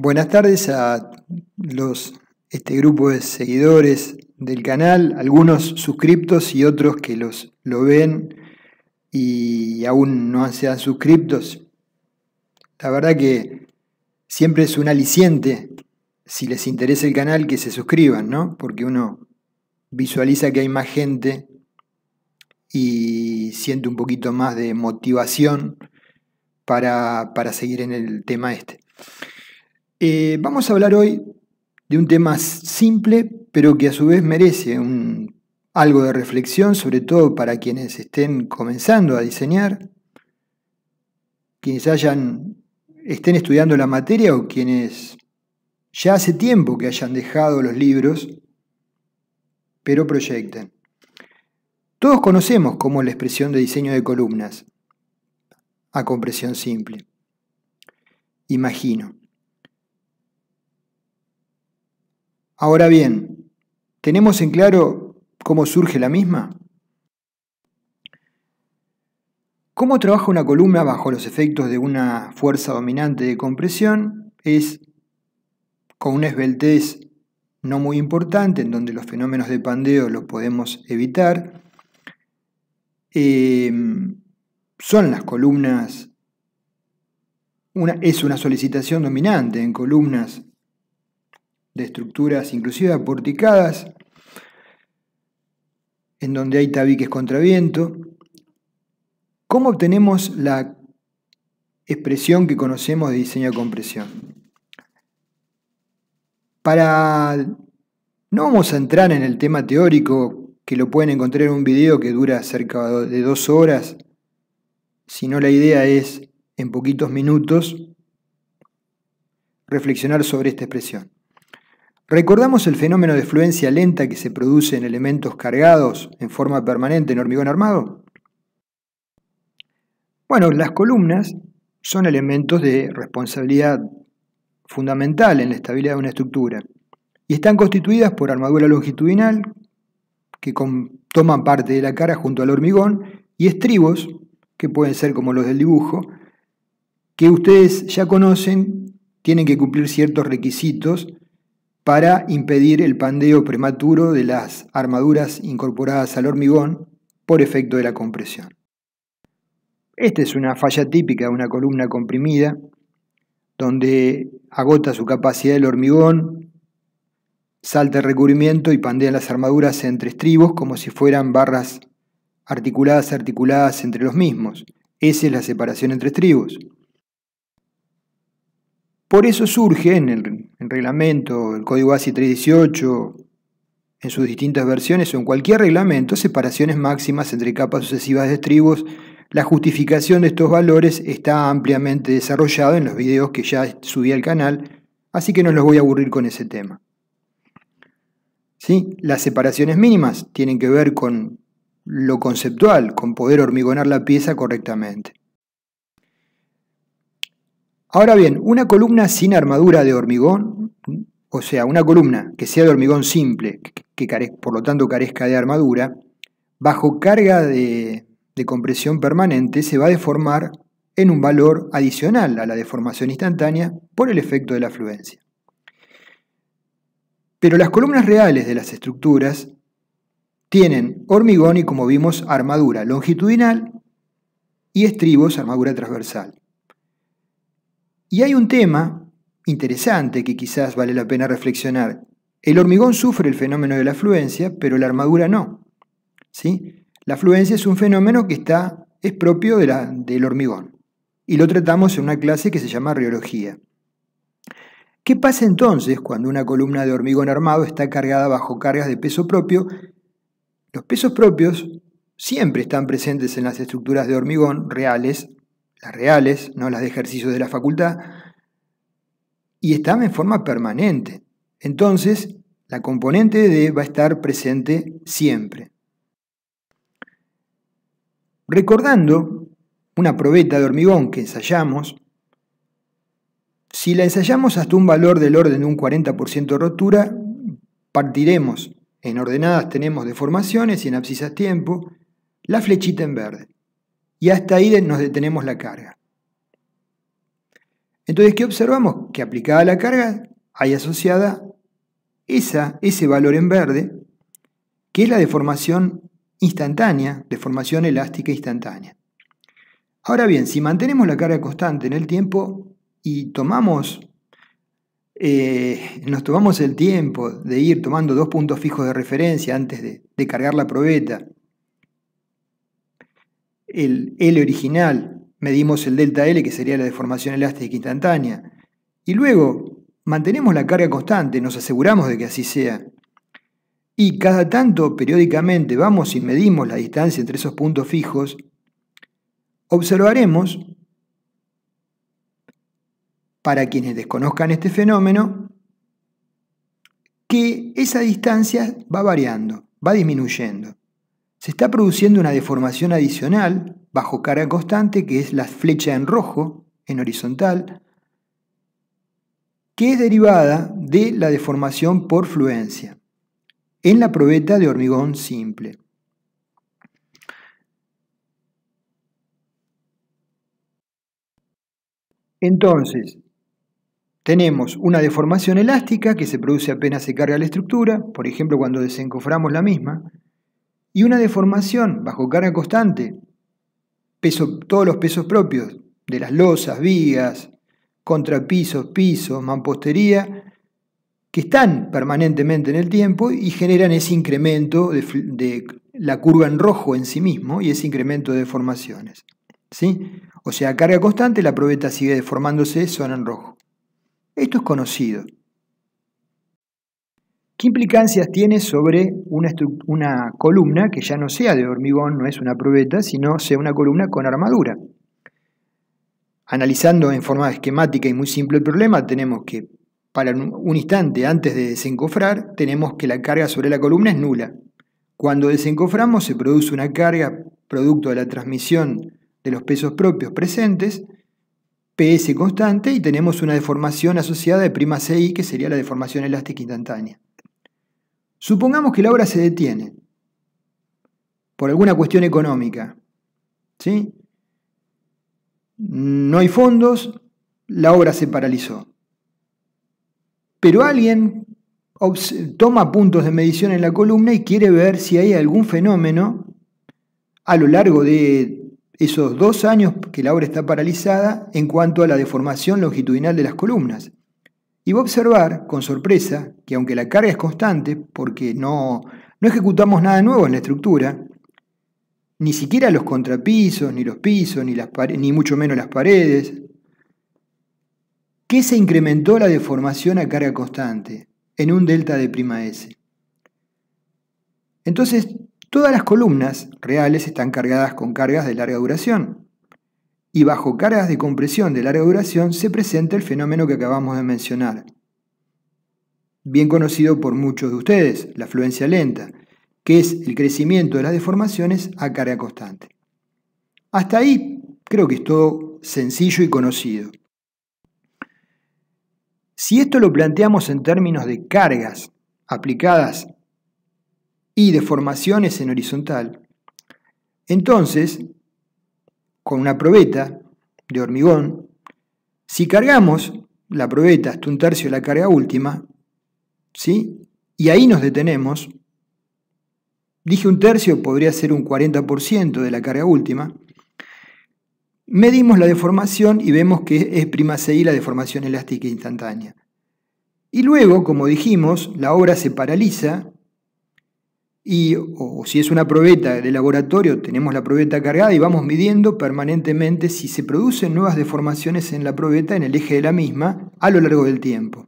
Buenas tardes a este grupo de seguidores del canal, algunos suscriptos y otros que lo ven y aún no sean suscriptos. La verdad que siempre es un aliciente, si les interesa el canal, que se suscriban, ¿no? Porque uno visualiza que hay más gente y siente un poquito más de motivación para seguir en el tema este. Vamos a hablar hoy de un tema simple, pero que a su vez merece algo de reflexión, sobre todo para quienes estén comenzando a diseñar, quienes estén estudiando la materia o quienes ya hace tiempo que hayan dejado los libros, pero proyecten. Todos conocemos cómo es la expresión de diseño de columnas a compresión simple. Imagino. Ahora bien, ¿tenemos en claro cómo surge la misma? ¿Cómo trabaja una columna bajo los efectos de una fuerza dominante de compresión? Es con una esbeltez no muy importante, en donde los fenómenos de pandeo los podemos evitar. Son las columnas, es una solicitación dominante en columnas de estructuras inclusive aporticadas, en donde hay tabiques contra viento. ¿Cómo obtenemos la expresión que conocemos de diseño de compresión? No vamos a entrar en el tema teórico, que lo pueden encontrar en un video que dura cerca de 2 horas, sino la idea es, en poquitos minutos, reflexionar sobre esta expresión. ¿Recordamos el fenómeno de fluencia lenta que se produce en elementos cargados en forma permanente en hormigón armado? Bueno, las columnas son elementos de responsabilidad fundamental en la estabilidad de una estructura y están constituidas por armadura longitudinal que toman parte de la cara junto al hormigón y estribos, que pueden ser como los del dibujo, que ustedes ya conocen, tienen que cumplir ciertos requisitos para impedir el pandeo prematuro de las armaduras incorporadas al hormigón por efecto de la compresión. Esta es una falla típica de una columna comprimida, donde agota su capacidad el hormigón, salta el recubrimiento y pandean las armaduras entre estribos como si fueran barras articuladas entre los mismos. Esa es la separación entre estribos. Por eso surge en el reglamento, el código ASI 318, en sus distintas versiones o en cualquier reglamento, separaciones máximas entre capas sucesivas de estribos. La justificación de estos valores está ampliamente desarrollada en los videos que ya subí al canal, así que no los voy a aburrir con ese tema. ¿Sí? Las separaciones mínimas tienen que ver con lo conceptual, con poder hormigonar la pieza correctamente. Ahora bien, una columna sin armadura de hormigón, o sea, una columna que sea de hormigón simple, que por lo tanto carezca de armadura, bajo carga de compresión permanente se va a deformar en un valor adicional a la deformación instantánea por el efecto de la fluencia. Pero las columnas reales de las estructuras tienen hormigón y, como vimos, armadura longitudinal y estribos, armadura transversal. Y hay un tema interesante que quizás vale la pena reflexionar. El hormigón sufre el fenómeno de la fluencia, pero la armadura no. ¿Sí? La fluencia es un fenómeno que es propio del hormigón. Y lo tratamos en una clase que se llama rheología. ¿Qué pasa entonces cuando una columna de hormigón armado está cargada bajo cargas de peso propio? Los pesos propios siempre están presentes en las estructuras de hormigón reales, las reales, no las de ejercicios de la facultad, y están en forma permanente. Entonces, la componente D va a estar presente siempre. Recordando una probeta de hormigón que ensayamos, si la ensayamos hasta un valor del orden de un 40% de rotura, partiremos. En ordenadas tenemos deformaciones y en abscisas tiempo, la flechita en verde. Y hasta ahí nos detenemos la carga. Entonces, ¿qué observamos? Que aplicada la carga hay asociada ese valor en verde, que es la deformación instantánea, deformación elástica instantánea. Ahora bien, si mantenemos la carga constante en el tiempo y nos tomamos el tiempo de ir tomando 2 puntos fijos de referencia antes de cargar la probeta, el L original, medimos el delta L, que sería la deformación elástica instantánea, y luego mantenemos la carga constante, nos aseguramos de que así sea, y cada tanto, periódicamente, vamos y medimos la distancia entre esos puntos fijos, observaremos, para quienes desconozcan este fenómeno, que esa distancia va variando, va disminuyendo. Se está produciendo una deformación adicional bajo carga constante, que es la flecha en rojo, en horizontal, que es derivada de la deformación por fluencia en la probeta de hormigón simple. Entonces, tenemos una deformación elástica que se produce apenas se carga la estructura, por ejemplo cuando desencoframos la misma, y una deformación bajo carga constante, todos los pesos propios de las losas, vigas, contrapisos, pisos, mampostería, que están permanentemente en el tiempo y generan ese incremento de la curva en rojo en sí mismo y ese incremento de deformaciones. ¿Sí? O sea, a carga constante la probeta sigue deformándose, zona en rojo. Esto es conocido. ¿Qué implicancias tiene sobre una columna que ya no sea de hormigón, no es una probeta, sino sea una columna con armadura? Analizando en forma esquemática y muy simple el problema, tenemos que para un instante antes de desencofrar, tenemos que la carga sobre la columna es nula. Cuando desencoframos se produce una carga producto de la transmisión de los pesos propios presentes, PS constante, y tenemos una deformación asociada de prima CI, que sería la deformación elástica instantánea. Supongamos que la obra se detiene por alguna cuestión económica, ¿sí? No hay fondos, la obra se paralizó. Pero alguien toma puntos de medición en la columna y quiere ver si hay algún fenómeno a lo largo de esos 2 años que la obra está paralizada en cuanto a la deformación longitudinal de las columnas. Y va a observar, con sorpresa, que aunque la carga es constante, porque no ejecutamos nada nuevo en la estructura, ni siquiera los contrapisos, ni los pisos, ni mucho menos las paredes, que se incrementó la deformación a carga constante en un delta de prima S. Entonces, todas las columnas reales están cargadas con cargas de larga duración, y bajo cargas de compresión de larga duración se presenta el fenómeno que acabamos de mencionar, bien conocido por muchos de ustedes, la fluencia lenta, que es el crecimiento de las deformaciones a carga constante. Hasta ahí creo que es todo sencillo y conocido. Si esto lo planteamos en términos de cargas aplicadas y deformaciones en horizontal, entonces, con una probeta de hormigón, si cargamos la probeta hasta 1/3 de la carga última, ¿sí? Y ahí nos detenemos, dije 1/3, podría ser un 40% de la carga última, medimos la deformación y vemos que es prima CI la deformación elástica instantánea. Y luego, como dijimos, la obra se paraliza o si es una probeta de laboratorio, tenemos la probeta cargada y vamos midiendo permanentemente si se producen nuevas deformaciones en la probeta en el eje de la misma a lo largo del tiempo.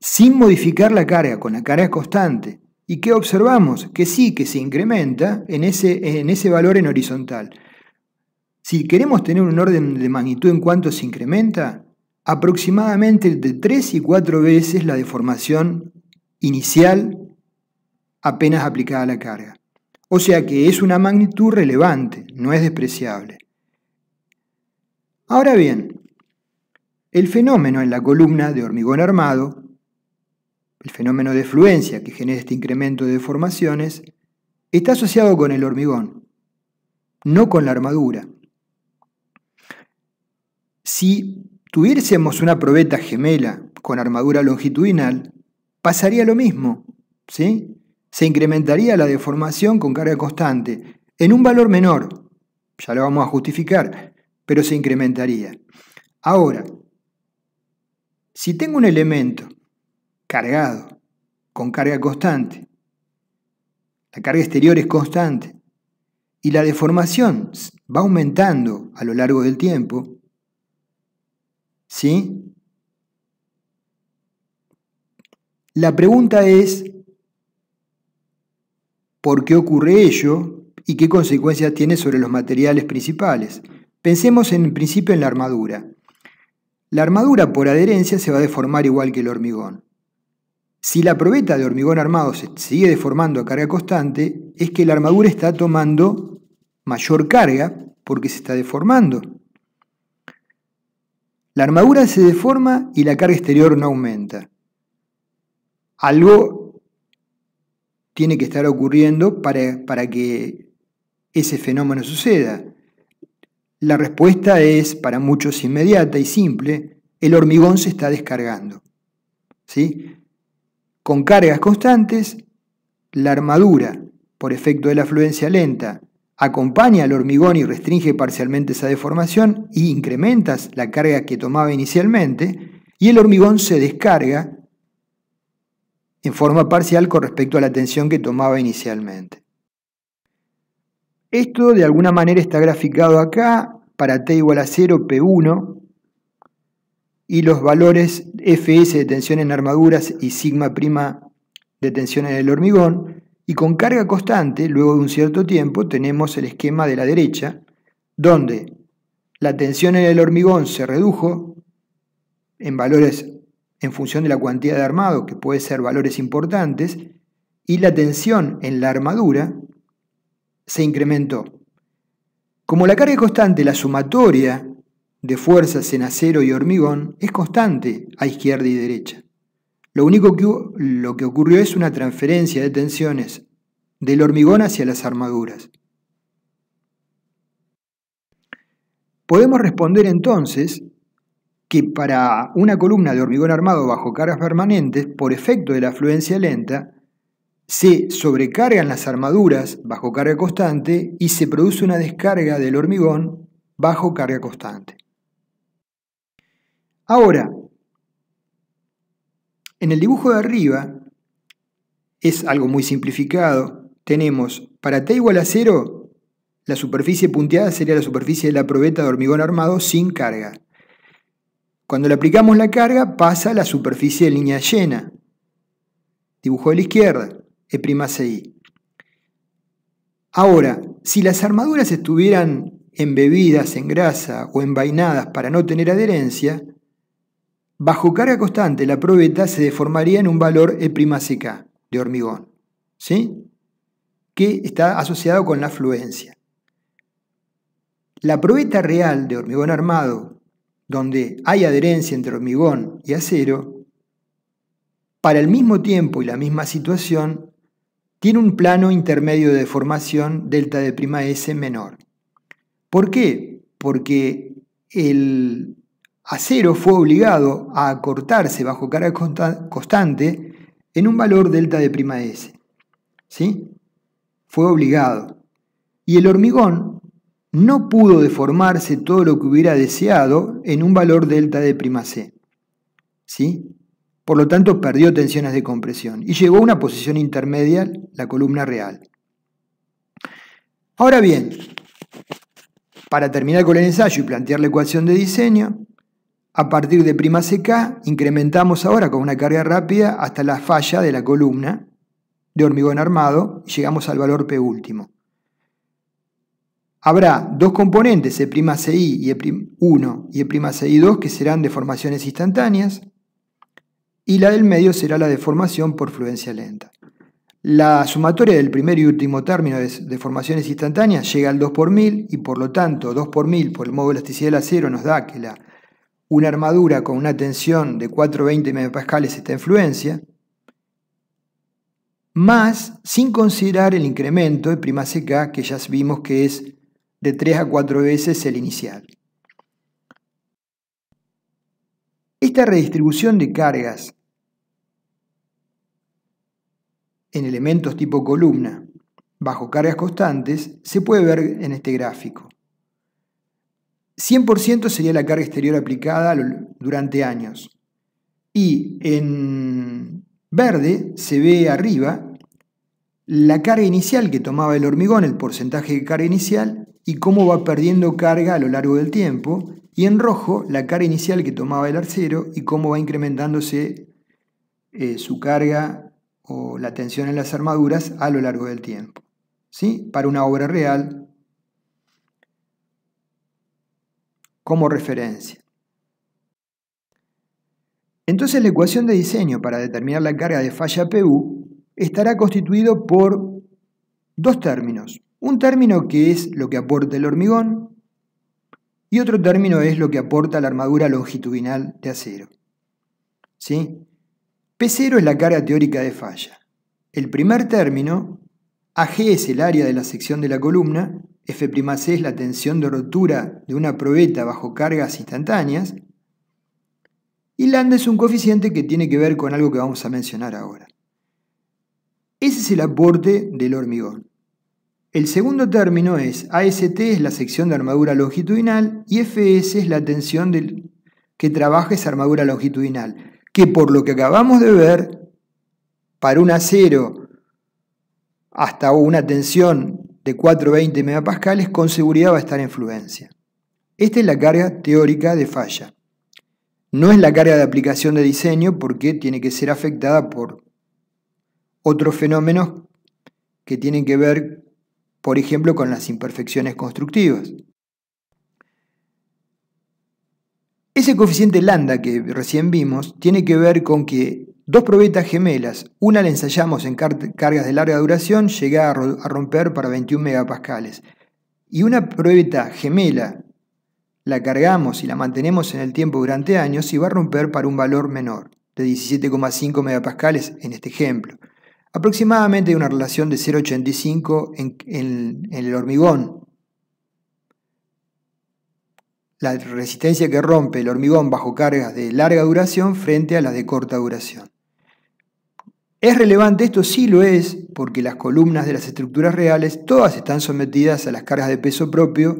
Sin modificar la carga, con la carga constante. ¿Y qué observamos? Que sí, que se incrementa en ese valor en horizontal. Si queremos tener un orden de magnitud en cuánto se incrementa, aproximadamente entre 3 y 4 veces la deformación inicial apenas aplicada a la carga. O sea que es una magnitud relevante, no es despreciable. Ahora bien, el fenómeno en la columna de hormigón armado, el fenómeno de fluencia que genera este incremento de deformaciones, está asociado con el hormigón, no con la armadura. Si tuviésemos una probeta gemela con armadura longitudinal, pasaría lo mismo, ¿sí? Se incrementaría la deformación con carga constante en un valor menor, ya lo vamos a justificar, pero se incrementaría. Ahora, si tengo un elemento cargado con carga constante, la carga exterior es constante y la deformación va aumentando a lo largo del tiempo, ¿sí? La pregunta es, ¿por qué ocurre ello y qué consecuencias tiene sobre los materiales principales? Pensemos en principio en la armadura. La armadura por adherencia se va a deformar igual que el hormigón. Si la probeta de hormigón armado se sigue deformando a carga constante, es que la armadura está tomando mayor carga porque se está deformando. La armadura se deforma y la carga exterior no aumenta. Algo tiene que estar ocurriendo para que ese fenómeno suceda. La respuesta es para muchos inmediata y simple: el hormigón se está descargando, ¿sí? Con cargas constantes, la armadura, por efecto de la fluencia lenta, acompaña al hormigón y restringe parcialmente esa deformación y incrementa la carga que tomaba inicialmente, y el hormigón se descarga en forma parcial con respecto a la tensión que tomaba inicialmente. Esto de alguna manera está graficado acá para T igual a 0, P1, y los valores Fs de tensión en armaduras y sigma' de tensión en el hormigón, y con carga constante, luego de un cierto tiempo, tenemos el esquema de la derecha, donde la tensión en el hormigón se redujo en valores en función de la cuantía de armado, que puede ser valores importantes, y la tensión en la armadura se incrementó. Como la carga es constante, la sumatoria de fuerzas en acero y hormigón es constante a izquierda y derecha. Lo único que ocurrió es una transferencia de tensiones del hormigón hacia las armaduras. Podemos responder entonces que para una columna de hormigón armado bajo cargas permanentes, por efecto de la fluencia lenta, se sobrecargan las armaduras bajo carga constante y se produce una descarga del hormigón bajo carga constante. Ahora, en el dibujo de arriba, es algo muy simplificado, tenemos para T igual a 0, la superficie punteada sería la superficie de la probeta de hormigón armado sin carga. Cuando le aplicamos la carga, pasa a la superficie de línea llena. Dibujo de la izquierda, E'Ci. Ahora, si las armaduras estuvieran embebidas en grasa o envainadas para no tener adherencia, bajo carga constante la probeta se deformaría en un valor E'Ck de hormigón, ¿sí? Que está asociado con la fluencia. La probeta real de hormigón armado, donde hay adherencia entre hormigón y acero, para el mismo tiempo y la misma situación, tiene un plano intermedio de deformación delta de '(S) menor. ¿Por qué? Porque el acero fue obligado a acortarse bajo carga constante en un valor delta de '(S). ¿Sí? Fue obligado. Y el hormigón no pudo deformarse todo lo que hubiera deseado en un valor delta de '(C). ¿Sí? Por lo tanto, perdió tensiones de compresión y llegó a una posición intermedia, la columna real. Ahora bien, para terminar con el ensayo y plantear la ecuación de diseño, a partir de '(CK) incrementamos ahora con una carga rápida hasta la falla de la columna de hormigón armado y llegamos al valor P último. Habrá dos componentes, E'Ci y E'1 y E'Ci2, que serán deformaciones instantáneas, y la del medio será la deformación por fluencia lenta. La sumatoria del primer y último término de deformaciones instantáneas llega al 2 por 1000 y por lo tanto 2 por 1000 por el modo de elasticidad del acero nos da que una armadura con una tensión de 420 MPa está en fluencia, más sin considerar el incremento E'Ck que ya vimos que es de 3 a 4 veces el inicial. Esta redistribución de cargas en elementos tipo columna bajo cargas constantes se puede ver en este gráfico. 100% sería la carga exterior aplicada durante años. Y en verde se ve arriba la carga inicial que tomaba el hormigón, el porcentaje de carga inicial, y cómo va perdiendo carga a lo largo del tiempo. Y en rojo la carga inicial que tomaba el acero y cómo va incrementándose su carga o la tensión en las armaduras a lo largo del tiempo. ¿Sí? Para una obra real como referencia. Entonces la ecuación de diseño para determinar la carga de falla PU estará constituido por dos términos. Un término que es lo que aporta el hormigón y otro término es lo que aporta la armadura longitudinal de acero. ¿Sí? P0 es la carga teórica de falla. El primer término, AG es el área de la sección de la columna, F'C es la tensión de rotura de una probeta bajo cargas instantáneas, y lambda es un coeficiente que tiene que ver con algo que vamos a mencionar ahora. Ese es el aporte del hormigón. El segundo término es AST es la sección de armadura longitudinal y FS es la tensión que trabaja esa armadura longitudinal, que por lo que acabamos de ver, para un acero hasta una tensión de 420 megapascales con seguridad va a estar en fluencia. Esta es la carga teórica de falla. No es la carga de aplicación de diseño porque tiene que ser afectada por otros fenómenos que tienen que ver, por ejemplo, con las imperfecciones constructivas. Ese coeficiente lambda que recién vimos tiene que ver con que dos probetas gemelas, una la ensayamos en cargas de larga duración, llega a romper para 21 megapascales, y una probeta gemela la cargamos y la mantenemos en el tiempo durante años y va a romper para un valor menor, de 17,5 megapascales en este ejemplo. Aproximadamente hay una relación de 0,85 en el hormigón. La resistencia que rompe el hormigón bajo cargas de larga duración frente a las de corta duración. ¿Es relevante? Esto sí lo es, porque las columnas de las estructuras reales todas están sometidas a las cargas de peso propio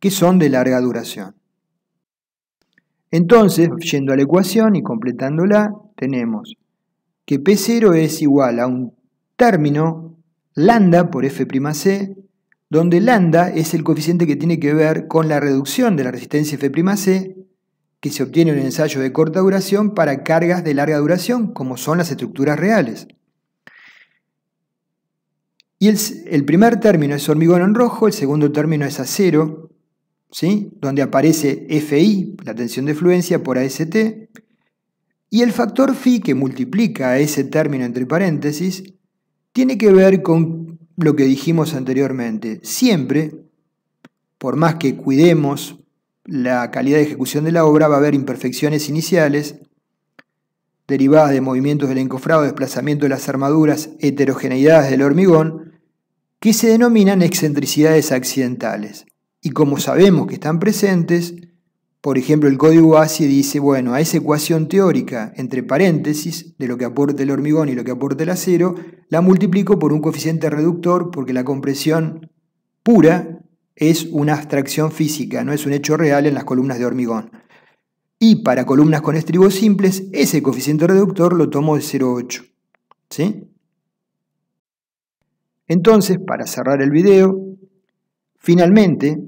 que son de larga duración. Entonces, yendo a la ecuación y completándola, tenemos que P0 es igual a un término lambda por F'C, donde lambda es el coeficiente que tiene que ver con la reducción de la resistencia F'C que se obtiene en un ensayo de corta duración para cargas de larga duración, como son las estructuras reales. Y el primer término es hormigón en rojo, el segundo término es acero, ¿sí? Donde aparece Fi, la tensión de fluencia, por AST, y el factor Φ que multiplica a ese término entre paréntesis tiene que ver con lo que dijimos anteriormente. Siempre, por más que cuidemos la calidad de ejecución de la obra, va a haber imperfecciones iniciales derivadas de movimientos del encofrado, desplazamiento de las armaduras, heterogeneidades del hormigón, que se denominan excentricidades accidentales. Y como sabemos que están presentes, por ejemplo, el código ASCII dice, bueno, a esa ecuación teórica, entre paréntesis, de lo que aporta el hormigón y lo que aporta el acero, la multiplico por un coeficiente reductor porque la compresión pura es una abstracción física, no es un hecho real en las columnas de hormigón. Y para columnas con estribos simples, ese coeficiente reductor lo tomo de 0,8. ¿Sí? Entonces, para cerrar el video, finalmente,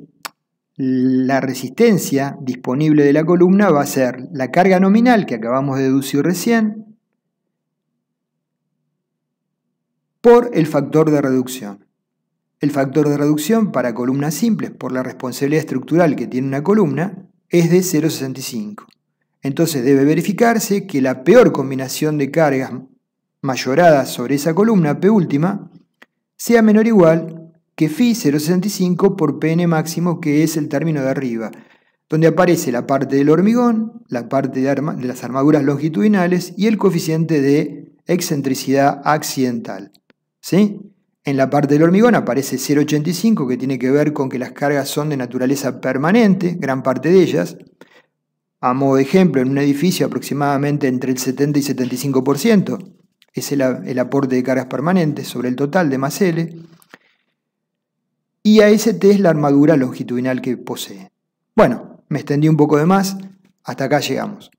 la resistencia disponible de la columna va a ser la carga nominal que acabamos de deducir recién por el factor de reducción. El factor de reducción para columnas simples por la responsabilidad estructural que tiene una columna es de 0,65. Entonces debe verificarse que la peor combinación de cargas mayoradas sobre esa columna P última sea menor o igual que Φ 0,65 por Pn máximo, que es el término de arriba, donde aparece la parte del hormigón, la parte de las armaduras longitudinales y el coeficiente de excentricidad accidental. ¿Sí? En la parte del hormigón aparece 0,85, que tiene que ver con que las cargas son de naturaleza permanente, gran parte de ellas, A modo de ejemplo, en un edificio aproximadamente entre el 70 y 75% es el aporte de cargas permanentes sobre el total de más L, y AST es la armadura longitudinal que posee. Bueno, me extendí un poco de más, hasta acá llegamos.